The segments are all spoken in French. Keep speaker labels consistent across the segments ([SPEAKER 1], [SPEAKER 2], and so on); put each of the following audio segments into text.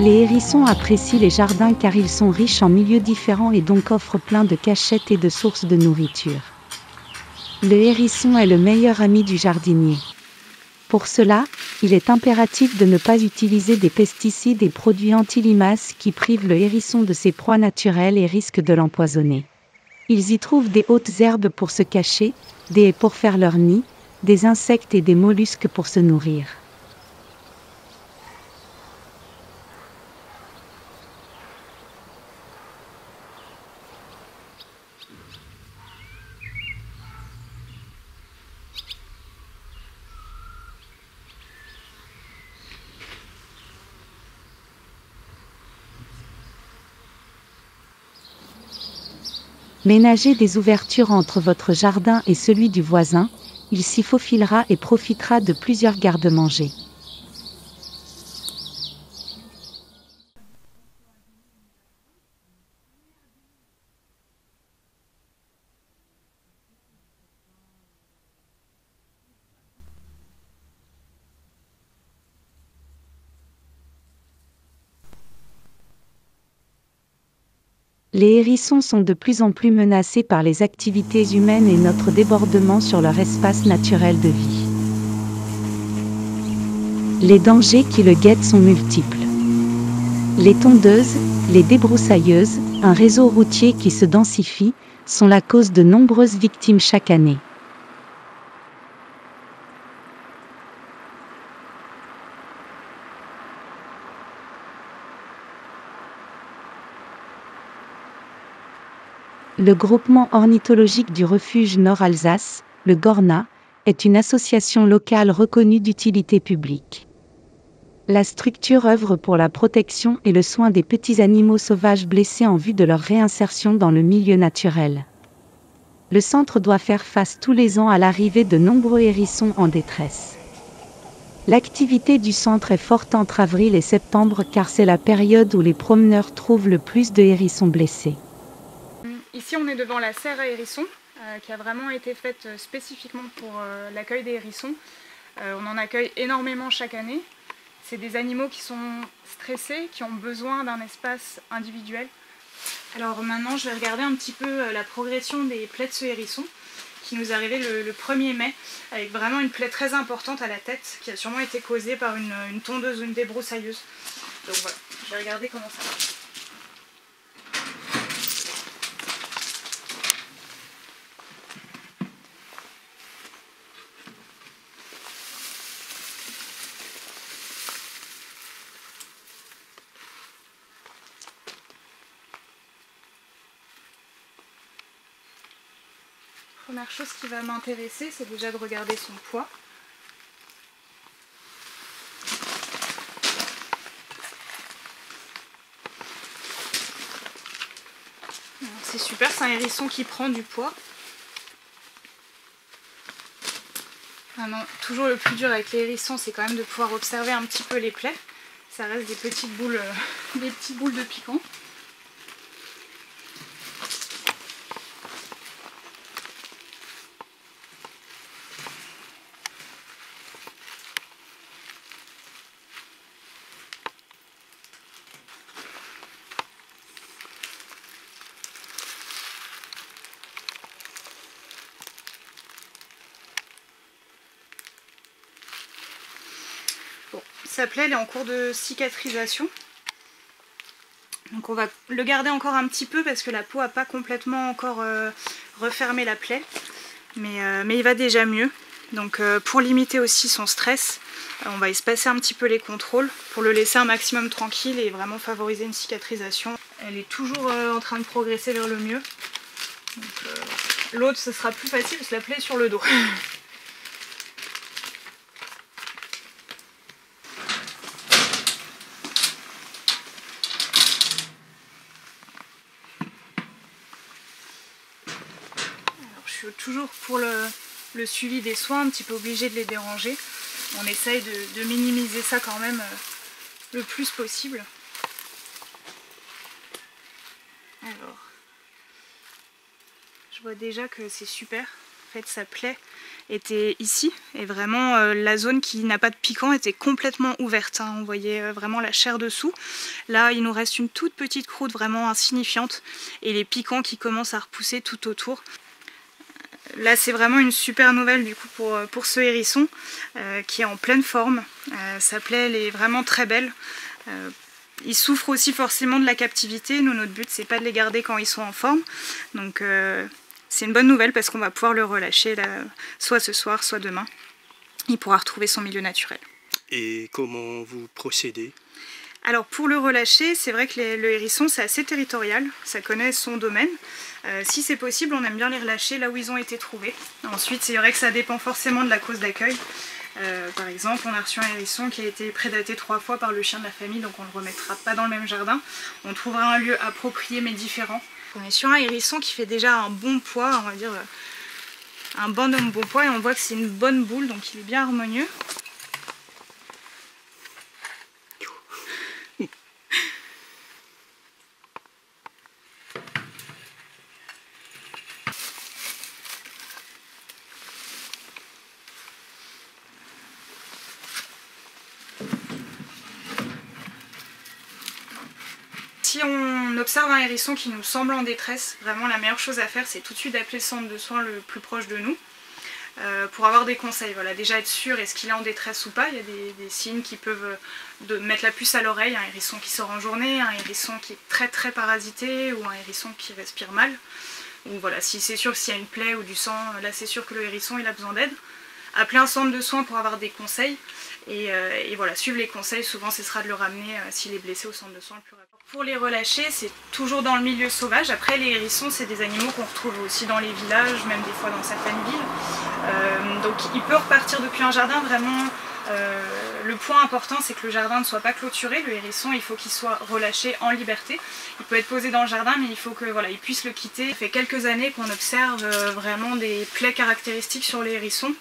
[SPEAKER 1] Les hérissons apprécient les jardins car ils sont riches en milieux différents et donc offrent plein de cachettes et de sources de nourriture. Le hérisson est le meilleur ami du jardinier. Pour cela, il est impératif de ne pas utiliser des pesticides et produits anti-limaces qui privent le hérisson de ses proies naturelles et risquent de l'empoisonner. Ils y trouvent des hautes herbes pour se cacher, des haies pour faire leur nid, des insectes et des mollusques pour se nourrir. Ménagez des ouvertures entre votre jardin et celui du voisin, il s'y faufilera et profitera de plusieurs garde-manger. Les hérissons sont de plus en plus menacés par les activités humaines et notre débordement sur leur espace naturel de vie. Les dangers qui le guettent sont multiples. Les tondeuses, les débroussailleuses, un réseau routier qui se densifie, sont la cause de nombreuses victimes chaque année. Le groupement ornithologique du refuge Nord-Alsace, le GORNA, est une association locale reconnue d'utilité publique. La structure œuvre pour la protection et le soin des petits animaux sauvages blessés en vue de leur réinsertion dans le milieu naturel. Le centre doit faire face tous les ans à l'arrivée de nombreux hérissons en détresse. L'activité du centre est forte entre avril et septembre car c'est la période où les promeneurs trouvent le plus de hérissons blessés.
[SPEAKER 2] Ici on est devant la serre à hérissons qui a vraiment été faite spécifiquement pour l'accueil des hérissons. On en accueille énormément chaque année. C'est des animaux qui sont stressés, qui ont besoin d'un espace individuel. Alors maintenant je vais regarder un petit peu la progression des plaies de ce hérisson qui nous est arrivé le 1er mai avec vraiment une plaie très importante à la tête qui a sûrement été causée par une tondeuse ou une débroussailleuse. Donc voilà, je vais regarder comment ça marche. Première chose qui va m'intéresser, c'est déjà de regarder son poids. C'est super, c'est un hérisson qui prend du poids. Vraiment, toujours le plus dur avec les hérissons, c'est quand même de pouvoir observer un petit peu les plaies. Ça reste des petites boules de piquant. Bon, sa plaie elle est en cours de cicatrisation. Donc on va le garder encore un petit peu parce que la peau n'a pas complètement encore refermé la plaie. Mais il va déjà mieux. Donc pour limiter aussi son stress, on va espacer un petit peu les contrôles pour le laisser un maximum tranquille et vraiment favoriser une cicatrisation. Elle est toujours en train de progresser vers le mieux. L'autre ce sera plus facile parce que la plaie est sur le dos. Je suis toujours pour le suivi des soins, un petit peu obligée de les déranger. On essaye de minimiser ça quand même le plus possible. Alors, je vois déjà que c'est super. En fait, sa plaie était ici, et vraiment la zone qui n'a pas de piquant était complètement ouverte, hein. On voyait vraiment la chair dessous. Là, il nous reste une toute petite croûte vraiment insignifiante, et les piquants qui commencent à repousser tout autour. Là, c'est vraiment une super nouvelle du coup pour ce hérisson qui est en pleine forme. Sa plaie, elle est vraiment très belle. Ils souffrent aussi forcément de la captivité. Nous, notre but, c'est pas de les garder quand ils sont en forme. Donc, c'est une bonne nouvelle parce qu'on va pouvoir le relâcher là, soit ce soir, soit demain. Il pourra retrouver son milieu naturel.
[SPEAKER 3] Et comment vous procédez?
[SPEAKER 2] Alors pour le relâcher, c'est vrai que le hérisson c'est assez territorial, ça connaît son domaine. Si c'est possible, on aime bien les relâcher là où ils ont été trouvés. Ensuite, c'est vrai que ça dépend forcément de la cause d'accueil. Par exemple, on a reçu un hérisson qui a été prédaté 3 fois par le chien de la famille, donc on ne le remettra pas dans le même jardin. On trouvera un lieu approprié mais différent. On est sur un hérisson qui fait déjà un bon poids, on va dire un bonhomme bon poids, et on voit que c'est une bonne boule, donc il est bien harmonieux. Si on observe un hérisson qui nous semble en détresse, vraiment la meilleure chose à faire, c'est tout de suite d'appeler le centre de soins le plus proche de nous pour avoir des conseils. Voilà, déjà être sûr, est-ce qu'il est en détresse ou pas. Il y a des signes qui peuvent mettre la puce à l'oreille, un hérisson qui sort en journée, un hérisson qui est très parasité ou un hérisson qui respire mal. Ou voilà, si c'est sûr s'il y a une plaie ou du sang, là c'est sûr que le hérisson il a besoin d'aide. Appeler un centre de soins pour avoir des conseils et voilà, suivre les conseils, souvent ce sera de le ramener s'il est blessé au centre de soins le plus rapide. Pour les relâcher, c'est toujours dans le milieu sauvage. Après, les hérissons, c'est des animaux qu'on retrouve aussi dans les villages, même des fois dans certaines villes. Donc il peut repartir depuis un jardin. Vraiment, le point important, c'est que le jardin ne soit pas clôturé. Le hérisson, il faut qu'il soit relâché en liberté. Il peut être posé dans le jardin, mais il faut que voilà, il puisse le quitter. Ça fait quelques années qu'on observe vraiment des plaies caractéristiques sur les hérissons.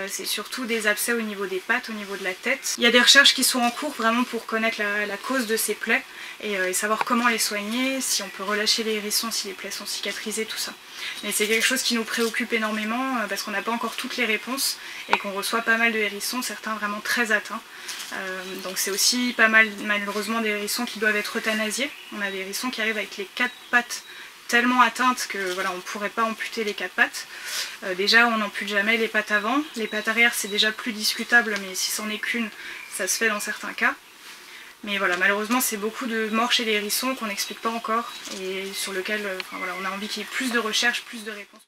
[SPEAKER 2] C'est surtout des abcès au niveau des pattes, au niveau de la tête. Il y a des recherches qui sont en cours vraiment pour connaître la cause de ces plaies et savoir comment les soigner, si on peut relâcher les hérissons, si les plaies sont cicatrisées, tout ça. Mais c'est quelque chose qui nous préoccupe énormément parce qu'on n'a pas encore toutes les réponses et qu'on reçoit pas mal de hérissons, certains vraiment très atteints. Donc c'est aussi pas mal malheureusement des hérissons qui doivent être euthanasiés. On a des hérissons qui arrivent avec les 4 pattes tellement atteintes que voilà, on ne pourrait pas amputer les 4 pattes. Déjà on n'ampute jamais les pattes avant, les pattes arrière c'est déjà plus discutable, mais si c'en est qu'une, ça se fait dans certains cas. Mais voilà, malheureusement c'est beaucoup de morts chez les hérissons qu'on n'explique pas encore et sur lequel voilà, on a envie qu'il y ait plus de recherches, plus de réponses.